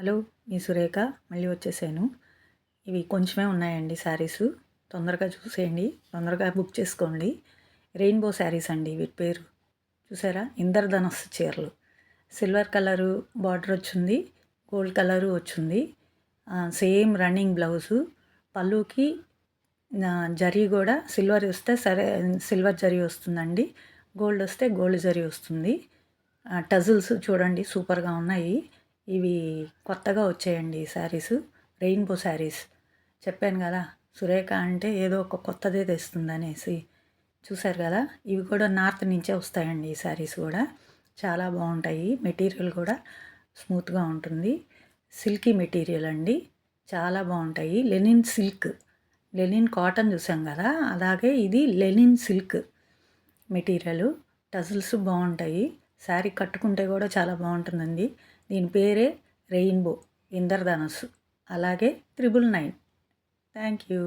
Hello, మీ సురేఖ మళ్ళీ వచ్చేసాను. ఇవి కొంచెమే ఉన్నాయండి శారీసు. తొందరగా చూసేయండి, తొందరగా బుక్ చేసుకోండి. రెయిన్బో శారీస్ అండి వీటి పేరు. చూసారా, ఇంద్రధనస్సు చీరలు. సిల్వర్ కలరు బార్డర్ వచ్చింది, గోల్డ్ కలరు వచ్చింది. Same running blouse. పళ్ళుకి జరీ కూడా సిల్వర్ వస్తే సరే, సిల్వర్ జరీ వస్తుందండి. గోల్డ్ వస్తే గోల్డ్ జరీ వస్తుంది. టజిల్స్ చూడండి సూపర్గా ఉన్నాయి. ఇవి కొత్తగా వచ్చాయండి ఈ శారీసు, రెయిన్బో శారీస్. చెప్పాను కదా, సురేఖ అంటే ఏదో ఒక కొత్తదే తెస్తుందనేసి. చూసారు కదా, ఇవి కూడా నార్త్ నుంచే వస్తాయండి ఈ శారీస్ కూడా. చాలా బాగుంటాయి, మెటీరియల్ కూడా స్మూత్గా ఉంటుంది. సిల్కీ మెటీరియల్ అండి, చాలా బాగుంటాయి. లెనిన్ సిల్క్, లెనిన్ కాటన్ చూసాం కదా, అలాగే ఇది లెనిన్ సిల్క్ మెటీరియల్. టజిల్స్ బాగుంటాయి, శారీ కట్టుకుంటే కూడా చాలా బాగుంటుందండి. దీని పేరే రెయిన్బో, ఇంద్రధనస్సు. అలాగే 999. Thank you.